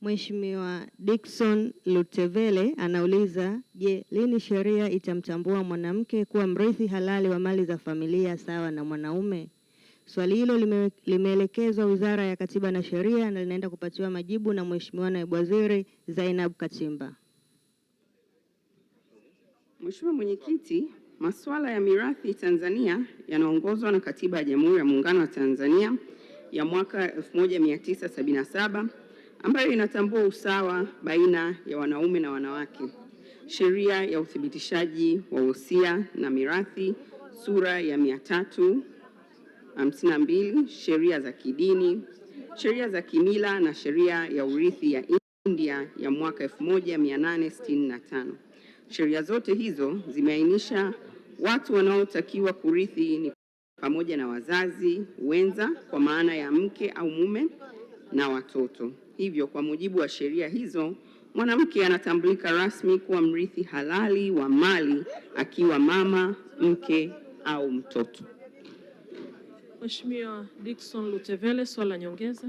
Mheshimiwa Dickson Lutevele anauliza, je, lini sheria itamtambua mwanamke kuwa mrithi halali wa mali za familia sawa na mwanaume? Swali hilo limeelekezwa Wizara ya Katiba na Sheria na linaenda kupatiwa majibu na Mheshimiwa Naibu Waziri Zainab Kachimba. Mheshimiwa Mwenyekiti, masuala ya mirathi Tanzania yanaongozwa na Katiba ya Jamhuri ya Muungano wa Tanzania ya mwaka 1977 ambayo inatambua usawa baina ya wanaume na wanawake. Sheria ya uthibitishaji wa wosia na mirathi sura ya 352, sheria za kidini, sheria za kimila na sheria ya urithi ya India ya mwaka 1865. Sheria zote hizo zimeainisha watu wanaotakiwa kurithi ni pamoja na wazazi wenza kwa maana ya mke au mume na watoto. Hivyo kwa mujibu wa sheria hizo, mwanamke anatambulika rasmi kuwa mrithi halali wa mali akiwa mama, mke au mtoto. Mheshimiwa Dickson Lutevele, swali la nyongeza.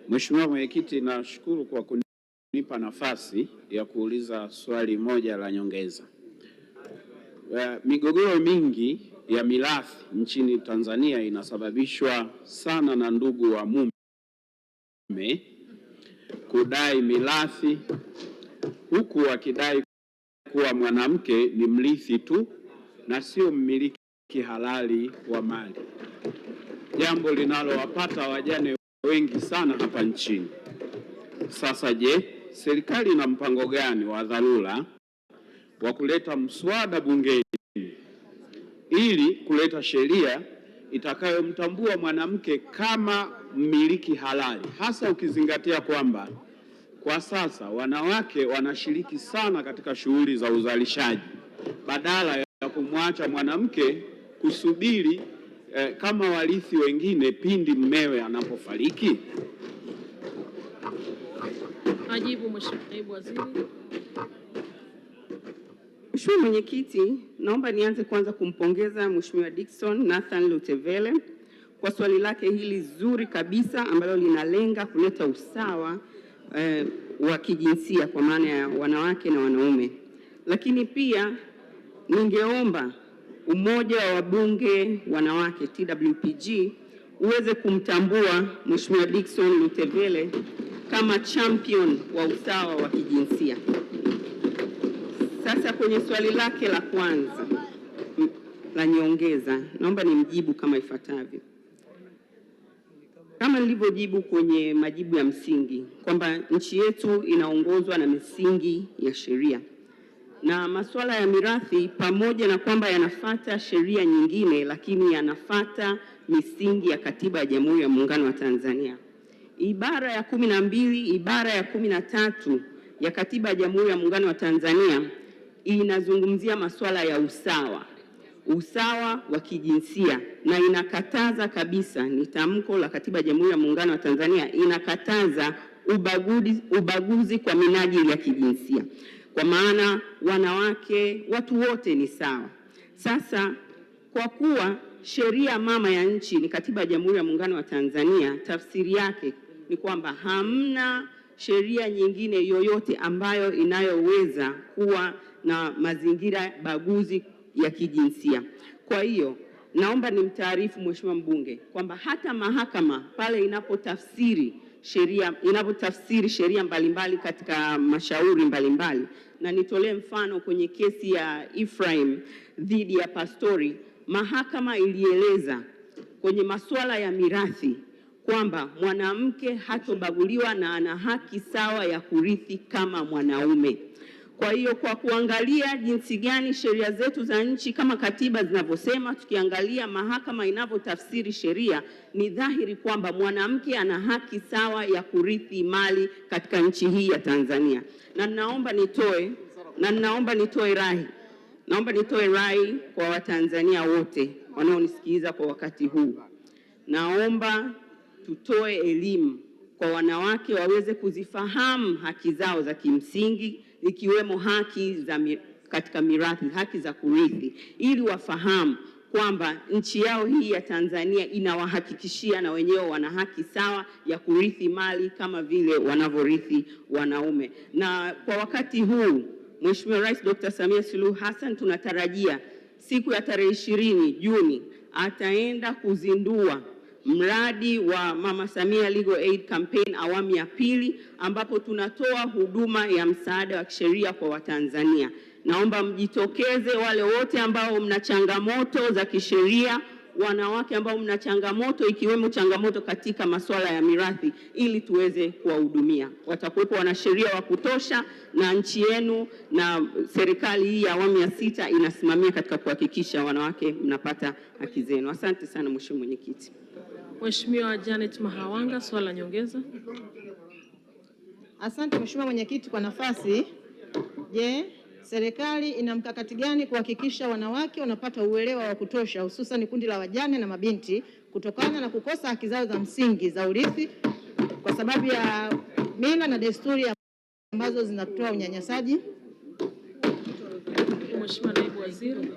Mheshimiwa Mwenyekiti, nashukuru kwa kunipa nafasi ya kuuliza swali moja la nyongeza. Migogoro mingi ya mirathi nchini Tanzania inasababishwa sana na ndugu wa mume kudai mirathi huku wakidai kuwa mwanamke ni mrithi tu na sio mmiliki halali wa mali, jambo linalowapata wajane wengi sana hapa nchini. Sasa je, serikali ina mpango gani wa dharura wa kuleta mswada bungeni ili kuleta sheria itakayomtambua mwanamke kama mmiliki halali, hasa ukizingatia kwamba kwa sasa wanawake wanashiriki sana katika shughuli za uzalishaji badala ya kumwacha mwanamke kusubiri kama warithi wengine pindi mmewe anapofariki? Majibu Mheshimiwa Naibu Waziri. Mheshimiwa Mwenyekiti, naomba nianze kwanza kumpongeza Mheshimiwa Dickson Nathan Lutevele kwa swali lake hili zuri kabisa ambalo linalenga kuleta usawa wa kijinsia kwa maana ya wanawake na wanaume. Lakini pia ningeomba Umoja wa Wabunge Wanawake TWPG uweze kumtambua Mheshimiwa Dickson Lutevele kama champion wa usawa wa kijinsia. Sasa kwenye swali lake la kwanza la nyongeza, naomba nimjibu kama ifuatavyo. Kama nilivyojibu kwenye majibu ya msingi kwamba nchi yetu inaongozwa na misingi ya sheria, na masuala ya mirathi pamoja na kwamba yanafata sheria nyingine, lakini yanafata misingi ya Katiba ya Jamhuri ya Muungano wa Tanzania. Ibara ya 12, ibara ya 13 ya Katiba ya Jamhuri ya Muungano wa Tanzania inazungumzia masuala ya usawa wa kijinsia, na inakataza kabisa, ni tamko la Katiba ya Jamhuri ya Muungano wa Tanzania, inakataza ubaguzi kwa minajili ya kijinsia, kwa maana wanawake, watu wote ni sawa. Sasa kwa kuwa sheria mama ya nchi ni Katiba ya Jamhuri ya Muungano wa Tanzania, tafsiri yake ni kwamba hamna sheria nyingine yoyote ambayo inayoweza kuwa na mazingira baguzi ya kijinsia. Kwa hiyo naomba nimtaarifu Mheshimiwa mbunge kwamba hata mahakama pale inapotafsiri sheria mbalimbali katika mashauri mbalimbali, na nitolee mfano kwenye kesi ya Ephraim dhidi ya Pastori, mahakama ilieleza kwenye masuala ya mirathi kwamba mwanamke hatobaguliwa na ana haki sawa ya kurithi kama mwanaume. Kwa hiyo kwa kuangalia jinsi gani sheria zetu za nchi kama katiba zinavyosema, tukiangalia mahakama inavyotafsiri sheria, ni dhahiri kwamba mwanamke ana haki sawa ya kurithi mali katika nchi hii ya Tanzania. Na naomba nitoe rai kwa Watanzania wote wanaonisikiliza kwa wakati huu. Naomba tutoe elimu kwa wanawake waweze kuzifahamu haki zao za kimsingi, ikiwemo haki za katika mirathi, haki za kurithi, ili wafahamu kwamba nchi yao hii ya Tanzania inawahakikishia na wenyewe wana haki sawa ya kurithi mali kama vile wanavyorithi wanaume. Na kwa wakati huu Mheshimiwa Rais Dr. Samia Suluhu Hassan tunatarajia siku ya tarehe 20 Juni ataenda kuzindua mradi wa Mama Samia Legal Aid Campaign awamu ya pili, ambapo tunatoa huduma ya msaada wa kisheria kwa Watanzania. Naomba mjitokeze wale wote ambao mna changamoto za kisheria, wanawake ambao mna changamoto ikiwemo changamoto katika masuala ya mirathi, ili tuweze kuwahudumia. Watakuwepo wanasheria wa kutosha, na nchi yenu na serikali hii ya awamu ya 6 inasimamia katika kuhakikisha wanawake mnapata haki zenu. Asante sana Mheshimiwa Mwenyekiti. Mheshimiwa Janet Mahawanga, swali la nyongeza. Asante Mheshimiwa Mwenyekiti kwa nafasi. Je, serikali ina mkakati gani kuhakikisha wanawake wanapata uelewa wa kutosha, hususan kundi la wajane na mabinti, kutokana na kukosa haki zao za msingi za urithi kwa sababu ya mila na desturi ambazo zinatoa unyanyasaji? Mheshimiwa Naibu Waziri.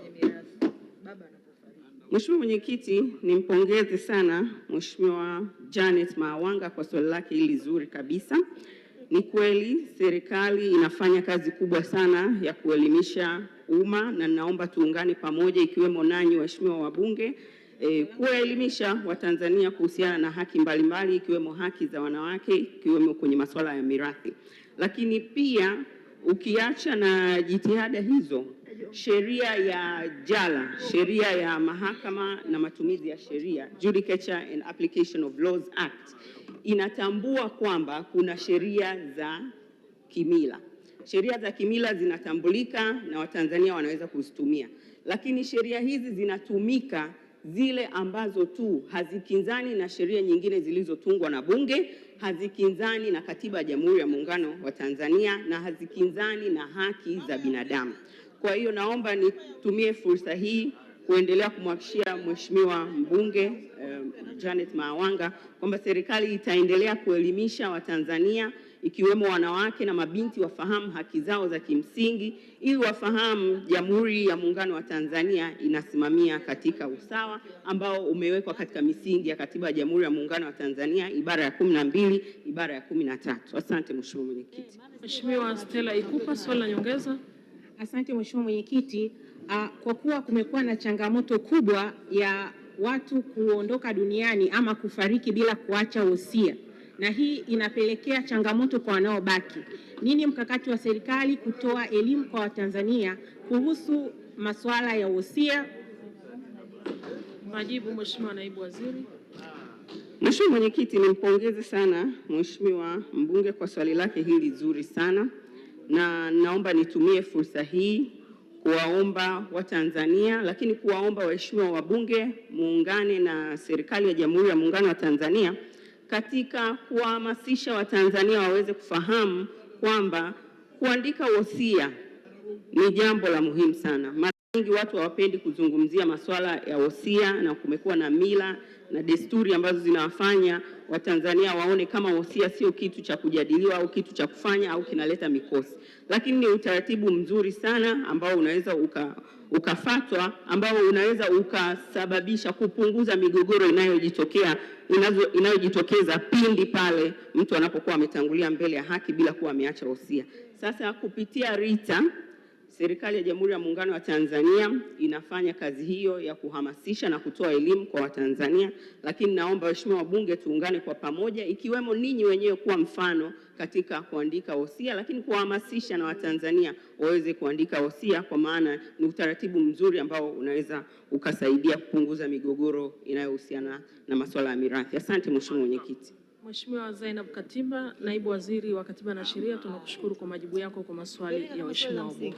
Mheshimiwa Mwenyekiti, nimpongeze sana Mheshimiwa Janet Mahawanga kwa swali lake hili zuri kabisa. Ni kweli serikali inafanya kazi kubwa sana ya kuelimisha umma, na naomba tuungane pamoja ikiwemo nanyi waheshimiwa wabunge kuwaelimisha Watanzania kuhusiana na haki mbalimbali ikiwemo haki za wanawake, ikiwemo kwenye masuala ya mirathi. Lakini pia ukiacha na jitihada hizo, sheria ya jala, sheria ya mahakama na matumizi ya sheria, Judicature and Application of Laws Act, inatambua kwamba kuna sheria za kimila. Sheria za kimila zinatambulika na Watanzania wanaweza kuzitumia, lakini sheria hizi zinatumika zile ambazo tu hazikinzani na sheria nyingine zilizotungwa na Bunge, hazikinzani na Katiba ya Jamhuri ya Muungano wa Tanzania, na hazikinzani na haki za binadamu. Kwa hiyo naomba nitumie fursa hii kuendelea kumhakikishia Mheshimiwa mbunge Janet Mahawanga kwamba serikali itaendelea kuelimisha Watanzania ikiwemo wanawake na mabinti wafahamu haki zao za kimsingi, ili wafahamu Jamhuri ya Muungano wa Tanzania inasimamia katika usawa ambao umewekwa katika misingi ya Katiba ya Jamhuri ya Muungano wa Tanzania ibara ya 12, ibara ya 13. Asante Mheshimiwa Mwenyekiti. Mheshimiwa Stella Ikupa, swali la nyongeza. Asante Mheshimiwa Mwenyekiti. Kwa kuwa kumekuwa na changamoto kubwa ya watu kuondoka duniani ama kufariki bila kuacha wosia, na hii inapelekea changamoto kwa wanaobaki, nini mkakati wa serikali kutoa elimu kwa Watanzania kuhusu masuala ya wosia? Majibu Mheshimiwa Naibu Waziri. Mheshimiwa Mwenyekiti, nimpongeze sana Mheshimiwa mbunge kwa swali lake hili zuri sana, na naomba nitumie fursa hii kuwaomba Watanzania, lakini kuwaomba waheshimiwa wabunge muungane na serikali ya Jamhuri ya Muungano wa Tanzania katika kuhamasisha Watanzania waweze kufahamu kwamba kuandika wosia ni jambo la muhimu sana. Mara nyingi watu hawapendi kuzungumzia masuala ya wosia, na kumekuwa na mila na desturi ambazo zinawafanya Watanzania waone kama wosia sio kitu cha kujadiliwa au kitu cha kufanya au kinaleta mikosi. Lakini ni utaratibu mzuri sana ambao unaweza ukafatwa, ambao unaweza ukasababisha kupunguza migogoro inayojitokeza pindi pale mtu anapokuwa ametangulia mbele ya haki bila kuwa ameacha wosia. Sasa kupitia RITA, serikali ya Jamhuri ya Muungano wa Tanzania inafanya kazi hiyo ya kuhamasisha na kutoa elimu kwa Watanzania, lakini naomba waheshimiwa wabunge tuungane kwa pamoja, ikiwemo ninyi wenyewe kuwa mfano katika kuandika wosia, lakini kuhamasisha na Watanzania waweze kuandika wosia, kwa maana ni utaratibu mzuri ambao unaweza ukasaidia kupunguza migogoro inayohusiana na masuala ya mirathi. Asante Mheshimiwa Mwenyekiti. Mheshimiwa Zainab Katimba, Naibu Waziri wa Katiba na Sheria, tunakushukuru kwa majibu yako kwa maswali ya waheshimiwa wabunge.